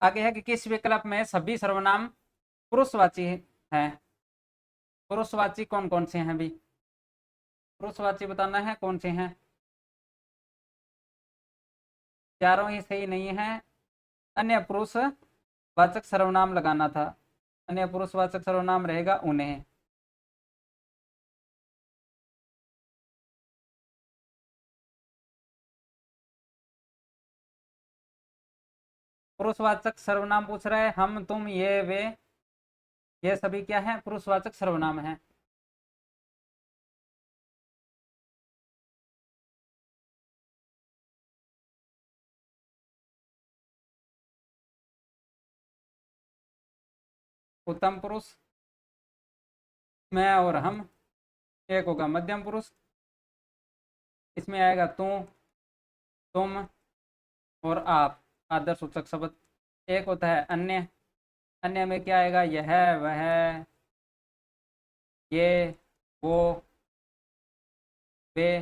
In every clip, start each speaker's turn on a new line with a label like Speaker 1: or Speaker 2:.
Speaker 1: आगे है कि किस विकल्प में सभी सर्वनाम पुरुषवाची हैं। पुरुषवाची कौन कौन से हैं भी? पुरुषवाची बताना है कौन से हैं। चारों ही सही नहीं है। अन्य पुरुषवाचक सर्वनाम लगाना था। अन्य पुरुषवाचक सर्वनाम रहेगा उन्हें। पुरुषवाचक सर्वनाम पूछ रहा है, हम तुम ये वे, ये सभी क्या है? पुरुषवाचक सर्वनाम है। उत्तम पुरुष, मैं और हम, एक होगा मध्यम पुरुष, इसमें आएगा तू, तुम और आप, आदर्शसूचक शब्द। एक होता है अन्य, अन्य में क्या आएगा? यह, वह, ये, वो, वे,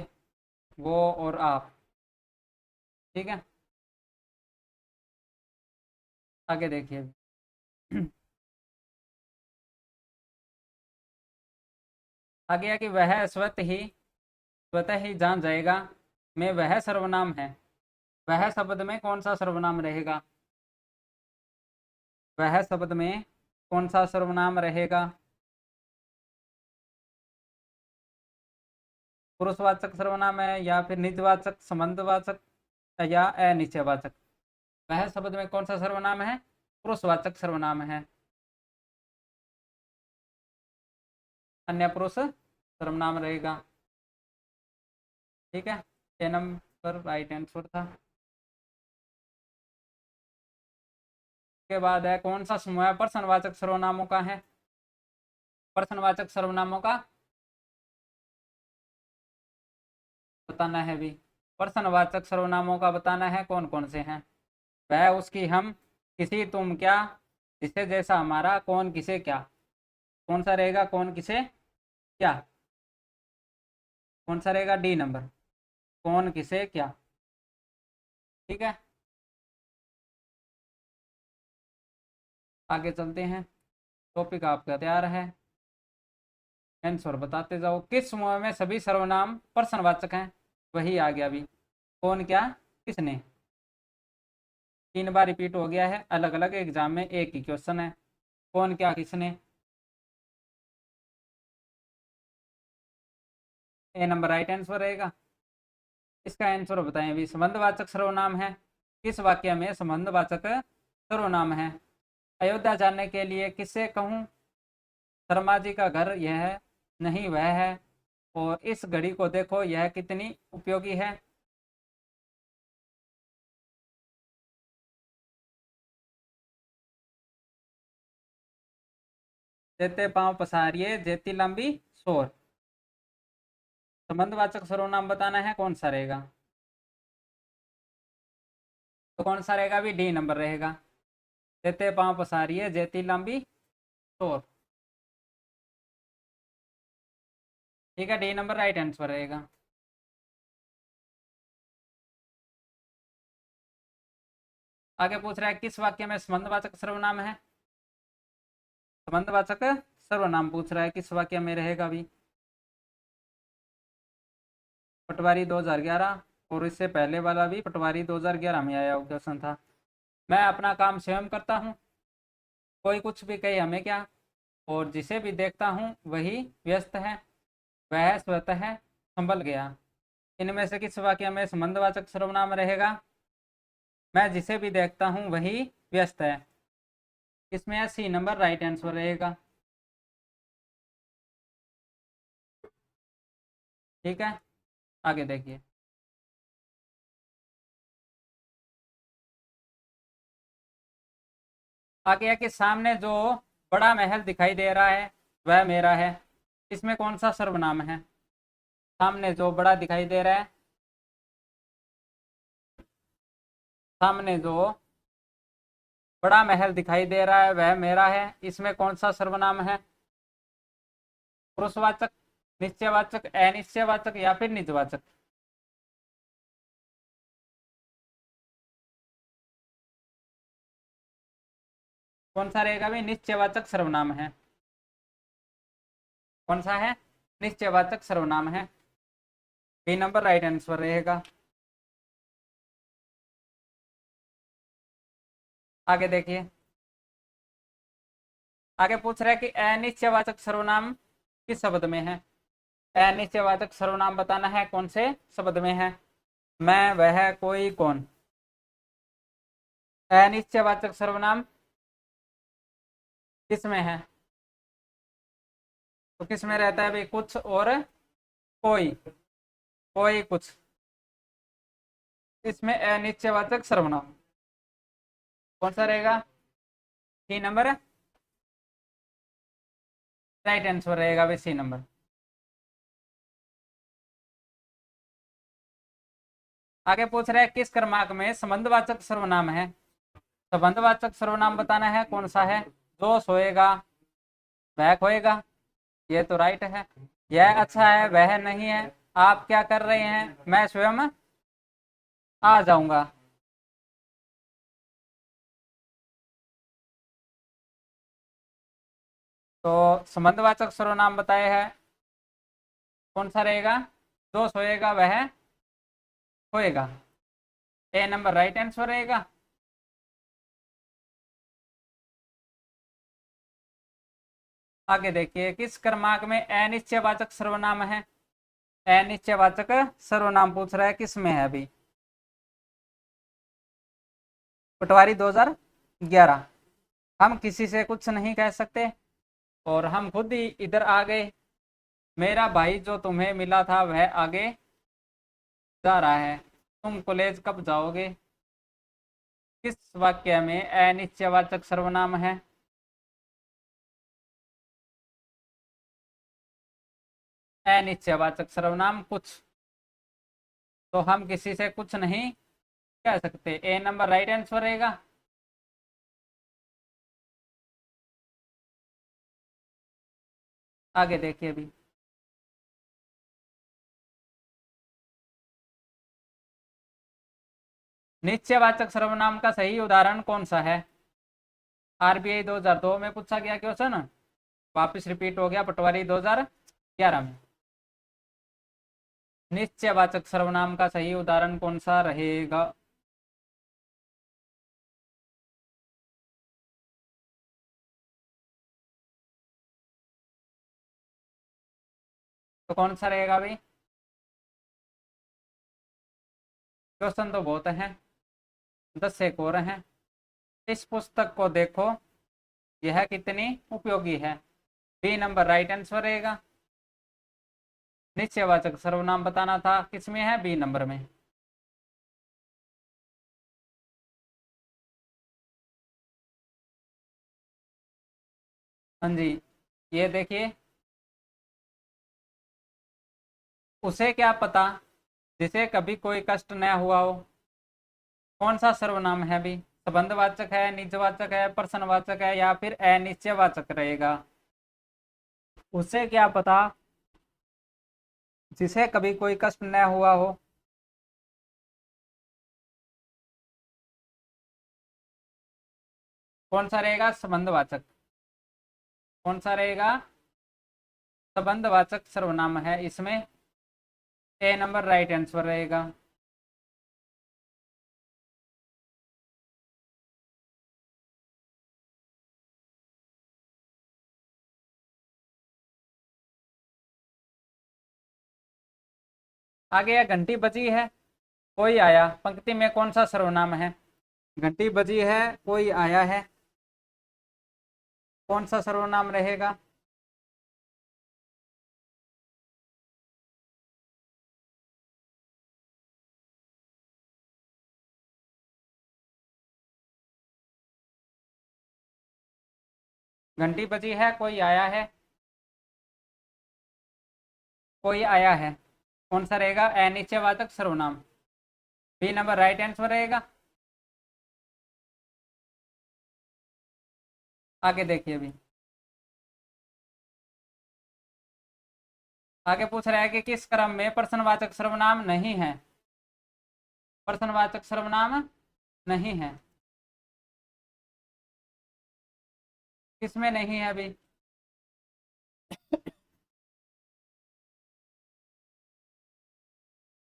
Speaker 1: वो और आप। ठीक है, आगे देखिए। आगे है कि वह स्वतः ही जान जाएगा में वह सर्वनाम है। वह शब्द में कौन सा सर्वनाम रहेगा? वह शब्द में कौन सा सर्वनाम रहेगा? पुरुषवाचक सर्वनाम है या फिर निजवाचक, संबंधवाचक या अनिश्चयवाचक? वह शब्द में कौन सा सर्वनाम है? पुरुषवाचक सर्वनाम है। अन्य पुरुष सर्वनाम रहेगा। ठीक है, ए नंबर राइट आंसर था। के बाद है कौन सा समूह प्रश्नवाचक सर्वनामों का है? प्रश्नवाचक सर्वनामों का बताना है भी। प्रश्नवाचक सर्वनामों का बताना है कौन कौन से हैं। वह, उसकी, हम, किसी, तुम, क्या, जिसे, जैसा, हमारा, कौन, किसे, क्या। कौन सा रहेगा? कौन, किसे, क्या। कौन सा रहेगा? डी नंबर, कौन, किसे, क्या। ठीक है, आगे चलते हैं। टॉपिक आपका तैयार है, आंसर बताते जाओ। किस समूह में सभी सर्वनाम प्रश्नवाचक हैं? वही आ गया अभी, कौन, क्या, किसने। 3 बार रिपीट हो गया है, अलग अलग एग्जाम में एक ही क्वेश्चन है। कौन, क्या, किसने। ए नंबर राइट आंसर रहेगा। इसका आंसर बताएं अभी। संबंधवाचक सर्वनाम है। किस वाक्य में संबंधवाचक सर्वनाम है? अयोध्या जाने के लिए किससे कहूँ? शर्मा जी का घर यह नहीं वह है, और इस घड़ी को देखो यह कितनी उपयोगी है। जेते पांव पसारिए जेती लंबी शोर। संबंधवाचक सर्वनाम बताना है, कौन सा रहेगा? तो कौन सा रहेगा? भी डी नंबर रहेगा, जेते पांव पसारिए जेती लंबी शोर। ठीक है, डी नंबर राइट आंसर रहेगा। आगे पूछ रहा है किस वाक्य में संबंधवाचक सर्वनाम है? संबंधवाचक सर्वनाम पूछ रहा है किस वाक्य में रहेगा भी। पटवारी 2011, और इससे पहले वाला भी पटवारी 2011 में आया हुआ क्वेश्चन था। मैं अपना काम स्वयं करता हूँ, कोई कुछ भी कहे हमें क्या, और जिसे भी देखता हूँ वही व्यस्त है, वह स्वतः संभल गया। इनमें से किस वाक्य में संबंधवाचक सर्वनाम रहेगा? मैं जिसे भी देखता हूँ वही व्यस्त है। इसमें सी नंबर राइट आंसर रहेगा। ठीक है, आगे देखिए। आगे है कि सामने जो बड़ा महल दिखाई दे रहा है वह मेरा है। इसमें कौन सा सर्वनाम है? सामने जो बड़ा दिखाई दे रहा है, सामने जो बड़ा महल दिखाई दे रहा है वह मेरा है, इसमें कौन सा सर्वनाम है? पुरुषवाचक, निश्चयवाचक, अनिश्चयवाचक या फिर निजवाचक? कौन सा रहेगा भाई? निश्चयवाचक सर्वनाम है। कौन सा है? निश्चयवाचक सर्वनाम है। बी नंबर राइट आंसर रहेगा। आगे देखिए, आगे पूछ रहा है कि अनिश्चयवाचक सर्वनाम किस शब्द में है? अनिश्चयवाचक सर्वनाम बताना है कौन से शब्द में है। मैं, वह, कोई, कौन। अनिश्चयवाचक सर्वनाम किस में है? तो किस में रहता है भाई? कुछ और कोई। कोई, कुछ, इसमें अनिश्चयवाचक सर्वनाम कौन सा रहेगा? सी नंबर राइट आंसर रहेगा भाई, सी नंबर। आगे पूछ रहे हैं किस क्रमांक में संबंधवाचक सर्वनाम है? संबंधवाचक सर्वनाम बताना है कौन सा है। जो सोएगा, वह खोएगा, ये तो राइट है। यह अच्छा है, वह नहीं है। आप क्या कर रहे हैं? मैं स्वयं आ जाऊंगा। तो संबंधवाचक सर्वनाम बताए हैं कौन सा रहेगा? जो सोएगा वह खोएगा, ए नंबर राइट आंसर रहेगा। आगे देखिए, किस क्रमांक में अनिश्चयवाचक सर्वनाम है? अनिश्चयवाचक सर्वनाम पूछ रहा है किस में है अभी? पटवारी 2011। हम किसी से कुछ नहीं कह सकते और हम खुद ही इधर आ गए। मेरा भाई जो तुम्हें मिला था वह आगे जा रहा है। तुम कॉलेज कब जाओगे? किस वाक्य में अनिश्चयवाचक सर्वनाम है? अनिश्चयवाचक सर्वनाम कुछ। तो हम किसी से कुछ नहीं कह सकते, ए नंबर राइट आंसर रहेगा। आगे देखिए अभी, निश्चयवाचक सर्वनाम का सही उदाहरण कौन सा है? आरबीआई 2002 में पूछा गया क्वेश्चन, वापस रिपीट हो गया पटवारी 2011 में। निश्चयवाचक सर्वनाम का सही उदाहरण कौन सा रहेगा? तो कौन सा रहेगा भाई? क्वेश्चन तो बहुत हैं, 10 से एक और हैं। इस पुस्तक को देखो, यह कितनी उपयोगी है। बी नंबर राइट आंसर रहेगा। निश्चयवाचक सर्वनाम बताना था किसमें है? बी नंबर में। हाँ जी, ये देखिए, उसे क्या पता जिसे कभी कोई कष्ट न हुआ हो। कौन सा सर्वनाम है भी? संबंधवाचक है, निजवाचक है, प्रश्नवाचक है, या फिर अनिश्चयवाचक रहेगा? उसे क्या पता जिसे कभी कोई कष्ट न हुआ हो। कौन सा रहेगा? संबंधवाचक। कौन सा रहेगा? संबंधवाचक सर्वनाम है इसमें, ए नंबर राइट आंसर रहेगा। आगे यह घंटी बजी है, कोई आया, पंक्ति में कौन सा सर्वनाम है? घंटी बजी है, कोई आया है, कौन सा सर्वनाम रहेगा? घंटी बजी है, कोई आया है, कोई आया है, कौन सा रहेगा? अनिश्चयवाचक सर्वनाम, बी नंबर राइट आंसर रहेगा। आगे देखिए अभी, आगे पूछ रहा है कि किस क्रम में प्रश्नवाचक सर्वनाम नहीं है? प्रश्नवाचक सर्वनाम नहीं है। किसमें नहीं है अभी?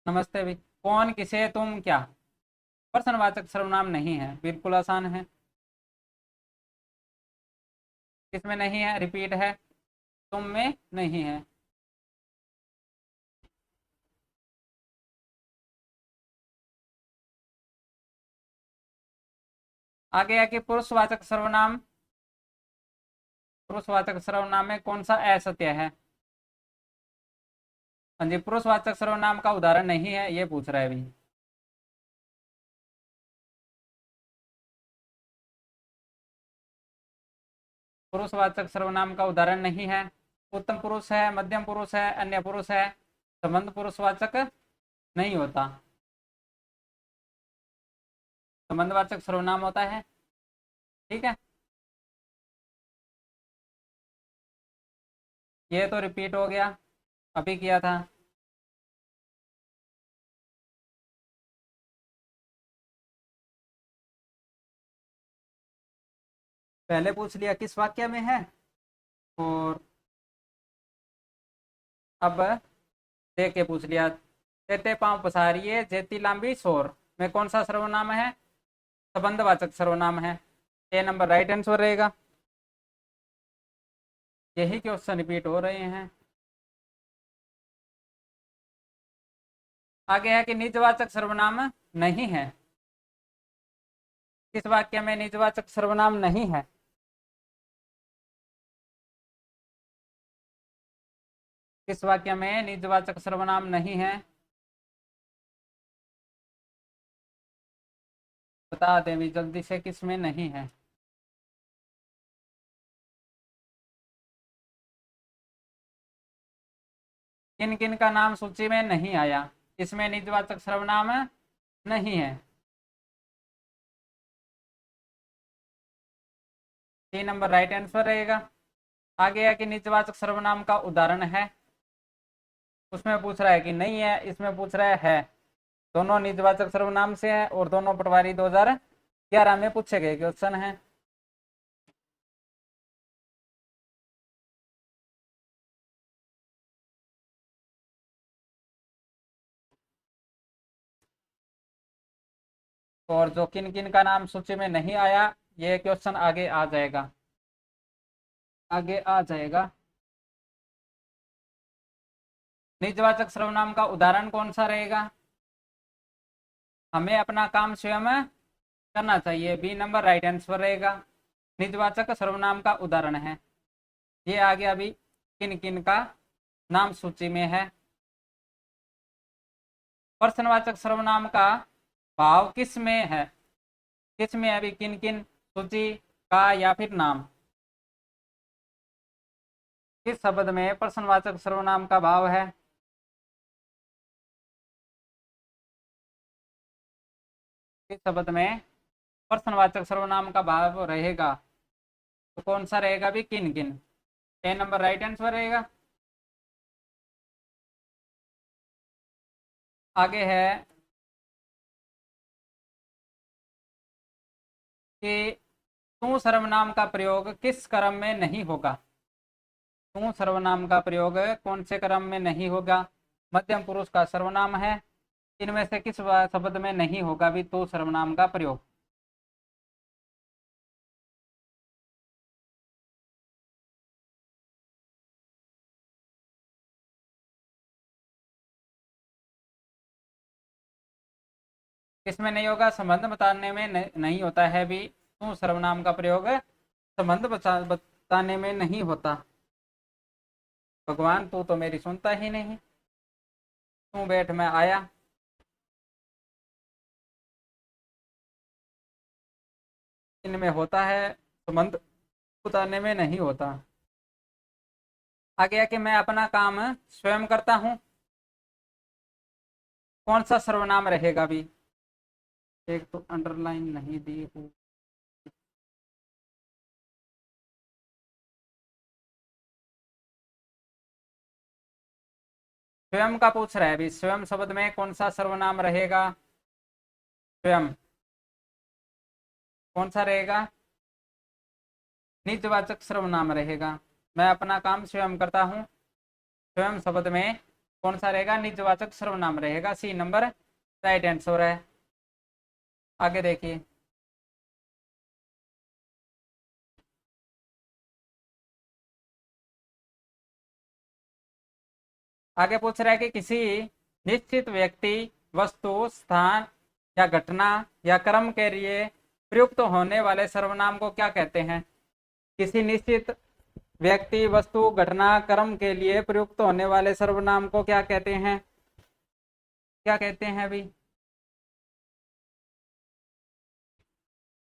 Speaker 1: नमस्ते भी। कौन, किसे, तुम, क्या? प्रश्नवाचक सर्वनाम नहीं है, बिल्कुल आसान है। किसमें नहीं है? रिपीट है। तुम में नहीं है। आगे है कि पुरुषवाचक सर्वनाम, पुरुषवाचक सर्वनाम में कौन सा असत्य है? हाँ जी, पुरुषवाचक सर्वनाम का उदाहरण नहीं है, ये पूछ रहा है अभी। पुरुषवाचक सर्वनाम का उदाहरण नहीं है। उत्तम पुरुष है, मध्यम पुरुष है, अन्य पुरुष है। संबंध पुरुषवाचक नहीं होता, संबंधवाचक सर्वनाम होता है। ठीक है, ये तो रिपीट हो गया, अभी किया था। पहले पूछ लिया किस वाक्य में है, और अब दे के पूछ लिया। तेते पांव पसारिए जेती लांबी शोर में कौन सा सर्वनाम है? संबंधवाचक सर्वनाम है। ए नंबर राइट आंसर रहेगा। यही क्वेश्चन रिपीट हो रहे हैं। आगे है कि निजवाचक सर्वनाम नहीं है। किस वाक्य में निजवाचक सर्वनाम नहीं है? किस वाक्य में निजवाचक सर्वनाम नहीं है? बता दें भी जल्दी से, किस में नहीं है? किन किन का नाम सूची में नहीं आया, इसमें निजवाचक सर्वनाम नहीं है? 3 नंबर राइट आंसर रहेगा। आगे है कि निजवाचक सर्वनाम का उदाहरण है, उसमें पूछ रहा है कि नहीं है, इसमें पूछ रहा है। दोनों निजवाचक सर्वनाम से है और दोनों पटवारी 2011 में पूछे गए क्वेश्चन है। और जो किन किन का नाम सूची में नहीं आया, ये क्वेश्चन आगे आ जाएगा, आगे आ जाएगा। निजवाचक सर्वनाम का उदाहरण कौन सा रहेगा? हमें अपना काम स्वयं करना चाहिए, बी नंबर राइट आंसर रहेगा। निजवाचक सर्वनाम का उदाहरण है, ये आ गया अभी किन किन का नाम सूची में है। प्रश्नवाचक सर्वनाम का भाव किस में है? किस में अभी किन किन, सूची का या फिर नाम? किस शब्द में प्रश्नवाचक सर्वनाम का भाव है? किस शब्द में प्रश्नवाचक सर्वनाम का भाव रहेगा? तो कौन सा रहेगा भी? किन किन। ए नंबर राइट आंसर रहेगा। आगे है कि तू सर्वनाम का प्रयोग किस क्रम में नहीं होगा? तू सर्वनाम का प्रयोग कौन से क्रम में नहीं होगा? मध्यम पुरुष का सर्वनाम है, इनमें से किस शब्द में नहीं होगा भी तू सर्वनाम का प्रयोग? किसमें नहीं होगा? संबंध बताने में नहीं होता है भी तू सर्वनाम का प्रयोग, संबंध बताने में नहीं होता। भगवान तू तो मेरी सुनता ही नहीं, तू बैठ मैं आया। इनमें होता है, संबंध बताने में नहीं होता। आगे है कि मैं अपना काम स्वयं करता हूँ, कौन सा सर्वनाम रहेगा भी? एक तो अंडरलाइन नहीं दी हूँ। स्वयं का पूछ रहा है अभी, स्वयं शब्द में कौन सा सर्वनाम रहेगा? स्वयं कौन सा रहेगा? निजवाचक सर्वनाम रहेगा। मैं अपना काम स्वयं करता हूँ, स्वयं शब्द में कौन सा रहेगा? निजवाचक सर्वनाम रहेगा। सी नंबर राइट आंसर है। आगे देखिए, आगे पूछ रहा है कि किसी निश्चित व्यक्ति, वस्तु, स्थान या घटना या कर्म के लिए प्रयुक्त होने वाले सर्वनाम को क्या कहते हैं? किसी निश्चित व्यक्ति, वस्तु, घटना, कर्म के लिए प्रयुक्त होने वाले सर्वनाम को क्या कहते हैं? क्या कहते हैं अभी?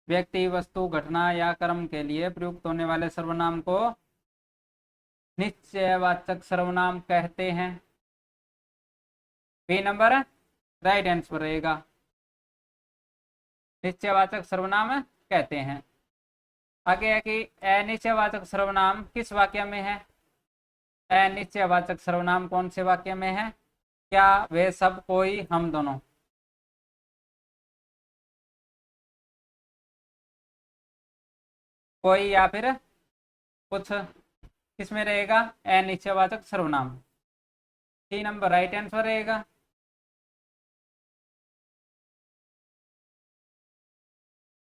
Speaker 1: व्यक्ति, वस्तु, घटना या कर्म के लिए प्रयुक्त होने वाले सर्वनाम को निश्चयवाचक सर्वनाम कहते हैं। बी नंबर राइट आंसर रहेगा। निश्चयवाचक सर्वनाम कहते हैं। आगे है कि अनिश्चयवाचक सर्वनाम किस वाक्य में है? अनिश्चयवाचक सर्वनाम कौन से वाक्य में है? क्या, वे, सब, कोई, हम दोनों? कोई या फिर कुछ, किसमें रहेगा अनिश्चयवाचक सर्वनाम? 3 नंबर राइट आंसर रहेगा।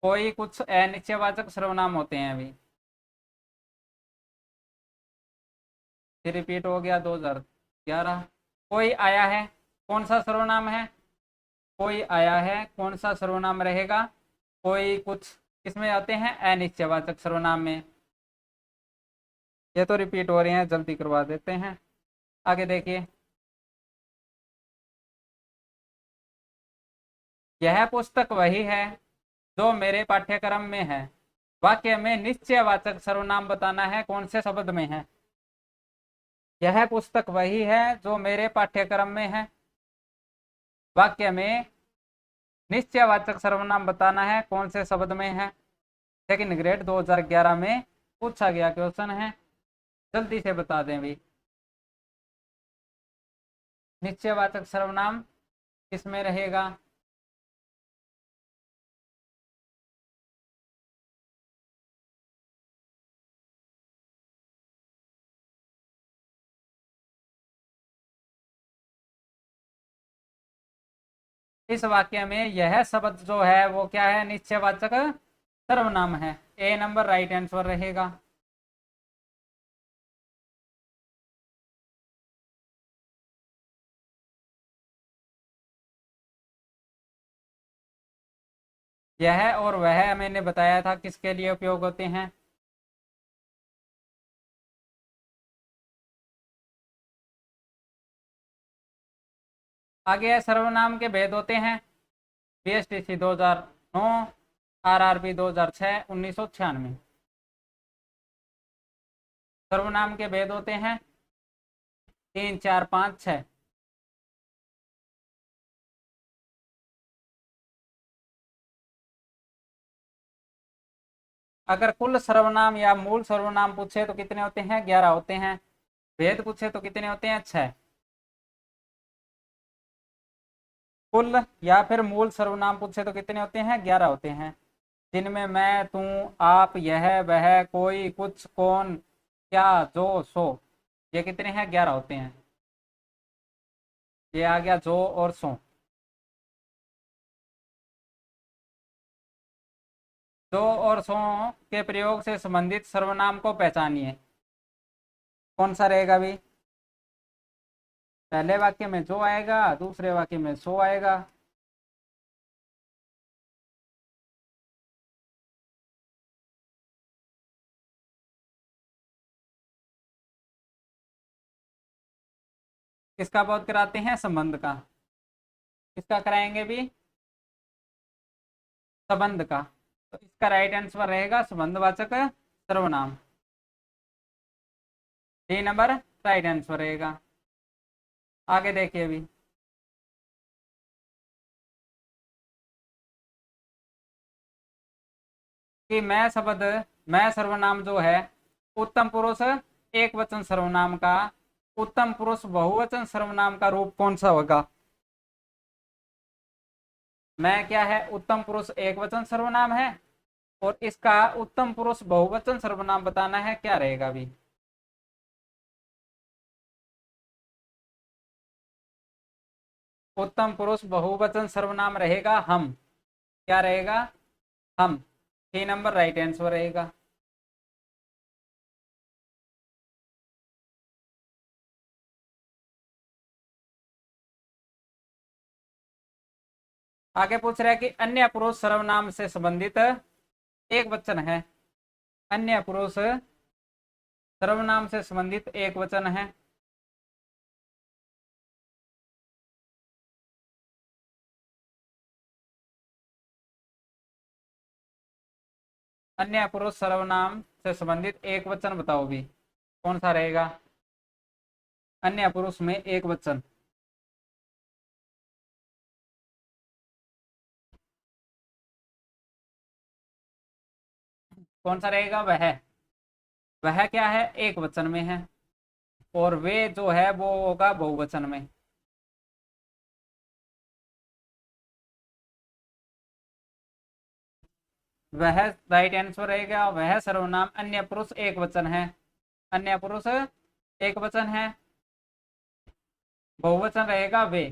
Speaker 1: कोई, कुछ अनिश्चयवाचक सर्वनाम होते हैं अभी। फिर रिपीट हो गया 2011। कोई आया है, कौन सा सर्वनाम है? कोई आया है, कौन सा सर्वनाम रहेगा? कोई, कुछ किसमें आते हैं? अनिश्चयवाचक सर्वनाम में। ये तो रिपीट हो रहे हैं, जल्दी करवा देते हैं। आगे देखिए, यह पुस्तक वही है जो मेरे पाठ्यक्रम में है। वाक्य में निश्चयवाचक सर्वनाम बताना है, कौन से शब्द में है? यह पुस्तक वही है जो मेरे पाठ्यक्रम में है। वाक्य में निश्चयवाचक सर्वनाम बताना है, कौन से शब्द में है? सेकंड ग्रेड 2011 में पूछा गया क्वेश्चन है, जल्दी से बता दें भी। निश्चयवाचक सर्वनाम किसमें रहेगा? इस वाक्य में यह शब्द जो है वो क्या है? निश्चयवाचक सर्वनाम है। ए नंबर राइट आंसर रहेगा। यह और वह मैंने बताया था किसके लिए उपयोग होते हैं? आगे है सर्वनाम के भेद होते हैं। BSTC 2009, RRB 2006, 1996। सर्वनाम के भेद होते हैं 3, 4, 5, 6। अगर कुल सर्वनाम या मूल सर्वनाम पूछे तो कितने होते हैं? 11 होते हैं। भेद पूछे तो कितने होते हैं? 6। कुल या फिर मूल सर्वनाम पूछे तो कितने होते हैं? 11 होते हैं, जिनमें मैं, तू, आप, यह, वह, कोई, कुछ, कौन, क्या, जो, सो, ये कितने हैं? 11 होते हैं। ये आ गया जो और सो। जो और सो के प्रयोग से संबंधित सर्वनाम को पहचानिए। कौन सा रहेगा भी? पहले वाक्य में जो आएगा, दूसरे वाक्य में सो आएगा। किसका बोध कराते हैं? संबंध का। किसका कराएंगे भी? संबंध का। तो इसका राइट आंसर रहेगा संबंधवाचक सर्वनाम। 3 नंबर राइट आंसर रहेगा। आगे देखिए अभी, कि मैं शब्द, मैं सर्वनाम जो है उत्तम पुरुष एक वचन सर्वनाम का उत्तम पुरुष बहुवचन सर्वनाम का रूप कौन सा होगा? मैं क्या है? उत्तम पुरुष एक वचन सर्वनाम है। और इसका उत्तम पुरुष बहुवचन सर्वनाम बताना है, क्या रहेगा अभी। उत्तम पुरुष बहुवचन सर्वनाम रहेगा हम। क्या रहेगा? हम। 3 नंबर राइट आंसर रहेगा। आगे पूछ रहा है कि अन्य पुरुष सर्वनाम से संबंधित एक वचन है। अन्य पुरुष सर्वनाम से संबंधित एक वचन है। अन्य पुरुष सर्वनाम से संबंधित एक वचन बताओ भी, कौन सा रहेगा? अन्य पुरुष में एक वचन कौन सा रहेगा? वह क्या है? एक वचन में है। और वे जो है वो होगा बहुवचन में। वह राइट आंसर रहेगा। वह सर्वनाम अन्य पुरुष एक वचन है। अन्य पुरुष एक वचन है। बहुवचन रहेगा वे।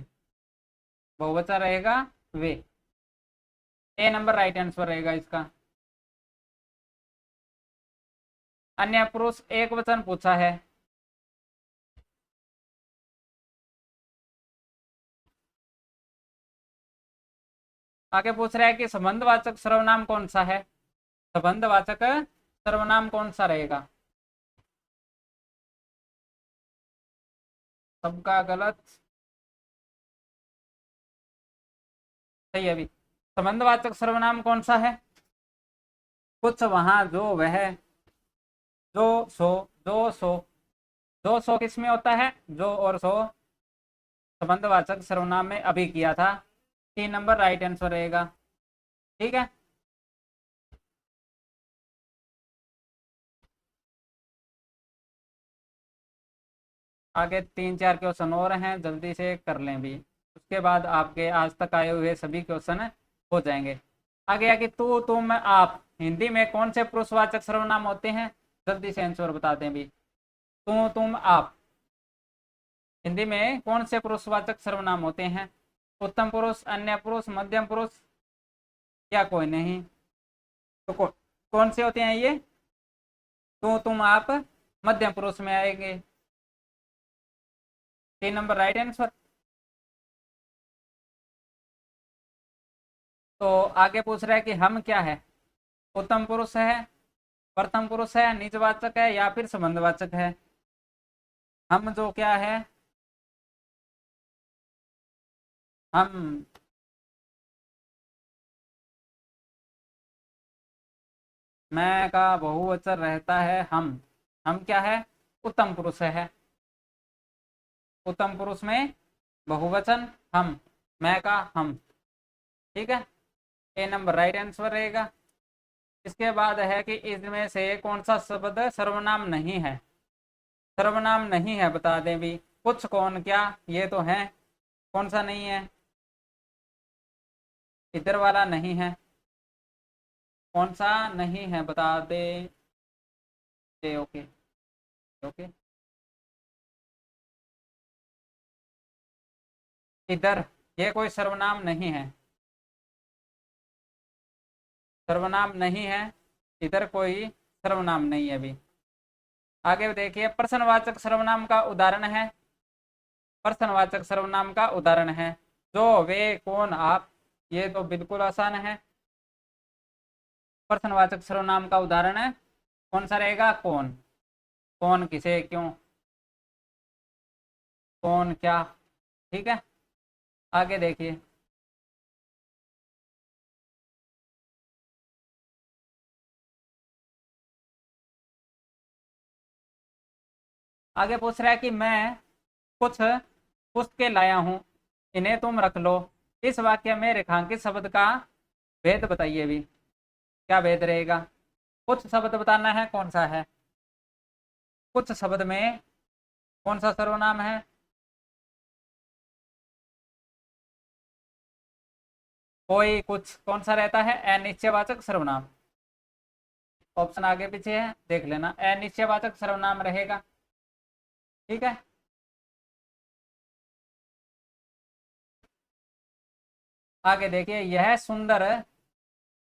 Speaker 1: बहुवचन रहेगा वे। 1 नंबर राइट आंसर रहेगा इसका। अन्य पुरुष एक वचन पूछा है। आगे पूछ रहा है कि संबंधवाचक सर्वनाम कौन सा है। संबंधवाचक सर्वनाम कौन सा रहेगा? सबका गलत। सही है अभी। संबंधवाचक सर्वनाम कौन सा है? कुछ वहां जो वह जो सो जो सो। जो सो किस में होता है? जो और सो संबंधवाचक सर्वनाम में अभी किया था। 3 नंबर राइट आंसर रहेगा। ठीक है। आगे 3-4 क्वेश्चन और हैं, जल्दी से कर लें भी। उसके बाद आपके आज तक आए हुए सभी क्वेश्चन हो जाएंगे। आगे आगे तू तुम आप हिंदी में कौन से पुरुषवाचक सर्वनाम होते हैं? जल्दी से आंसर बताते हैं भी। तू तुम आप हिंदी में कौन से पुरुषवाचक सर्वनाम होते हैं? उत्तम पुरुष, अन्य पुरुष, मध्यम पुरुष या कोई नहीं? तो कौन से होते हैं ये? तू तुम आप मध्यम पुरुष में आएंगे। 3 नंबर राइट आंसर। तो आगे पूछ रहा है कि हम क्या है? उत्तम पुरुष है, प्रथम पुरुष है, निजवाचक है या फिर संबंधवाचक है? हम जो क्या है? हम मैं का बहुवचन रहता है हम क्या है? उत्तम पुरुष है। उत्तम पुरुष में बहुवचन हम। मैं का हम। ठीक है। 1 नंबर राइट आंसर रहेगा। इसके बाद है कि इसमें से कौन सा शब्द सर्वनाम नहीं है? सर्वनाम नहीं है बता दें भी। कुछ कौन क्या ये तो है। कौन सा नहीं है? इधर वाला नहीं है। कौन सा नहीं है बता दे। ओके। ओके। इधर ये कोई सर्वनाम नहीं है। सर्वनाम नहीं है। इधर कोई सर्वनाम नहीं है अभी। आगे देखिए प्रश्नवाचक सर्वनाम का उदाहरण है। प्रश्नवाचक सर्वनाम का उदाहरण है जो वे कौन आप। ये तो बिल्कुल आसान है। प्रश्नवाचक सर्वनाम का उदाहरण है कौन सा रहेगा? कौन। कौन किसे क्यों। कौन क्या। ठीक है। आगे देखिए। आगे पूछ रहा है कि मैं कुछ पुस्तकें लाया हूं, इन्हें तुम रख लो। इस वाक्य में रेखांकित शब्द का भेद बताइए भी। क्या भेद रहेगा? कुछ शब्द बताना है, कौन सा है? कुछ शब्द में कौन सा सर्वनाम है? कोई कुछ कौन सा रहता है? अनिश्चयवाचक सर्वनाम। ऑप्शन आगे पीछे है, देख लेना। अनिश्चयवाचक सर्वनाम रहेगा। ठीक है। आगे देखिए, यह सुंदर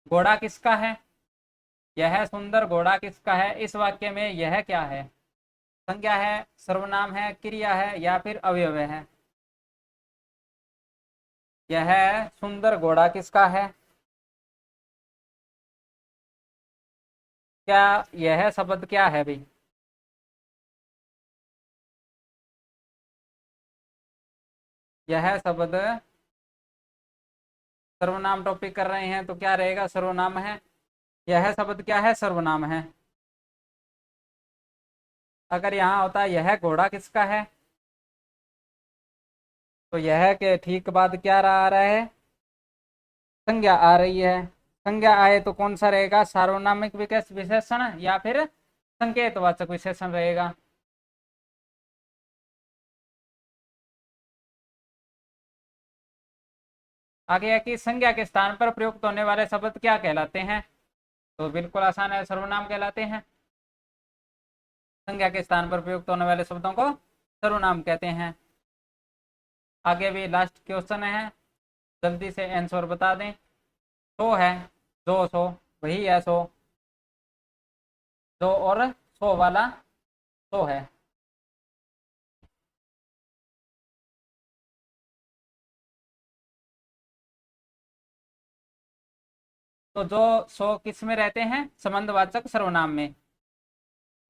Speaker 1: घोड़ा किसका है। यह सुंदर घोड़ा किसका है, इस वाक्य में यह क्या है? संज्ञा है, सर्वनाम है, क्रिया है, या फिर अवयव है? यह सुंदर घोड़ा किसका है, क्या यह शब्द क्या है भाई? यह शब्द सर्वनाम टॉपिक कर रहे हैं तो क्या रहेगा? सर्वनाम है। यह शब्द क्या है? सर्वनाम है। अगर यहाँ होता है यह घोड़ा किसका है, तो यह के ठीक बाद क्या आ रहा है? संज्ञा आ रही है। संज्ञा आए तो कौन सा रहेगा? सार्वनामिक विशेषण या फिर संकेतवाचक विशेषण रहेगा। आगे है कि संज्ञा के स्थान पर प्रयुक्त होने वाले शब्द क्या कहलाते हैं? तो बिल्कुल आसान है, सर्वनाम कहलाते हैं। संज्ञा के स्थान पर प्रयुक्त होने वाले शब्दों को सर्वनाम कहते हैं। आगे भी लास्ट क्वेश्चन है, जल्दी से आंसर बता दें। सो है, जो सो वही है सो, जो और सो वाला सो है। तो जो सो किस में रहते हैं? संबंधवाचक सर्वनाम में।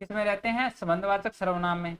Speaker 1: किस में रहते हैं? संबंधवाचक सर्वनाम में।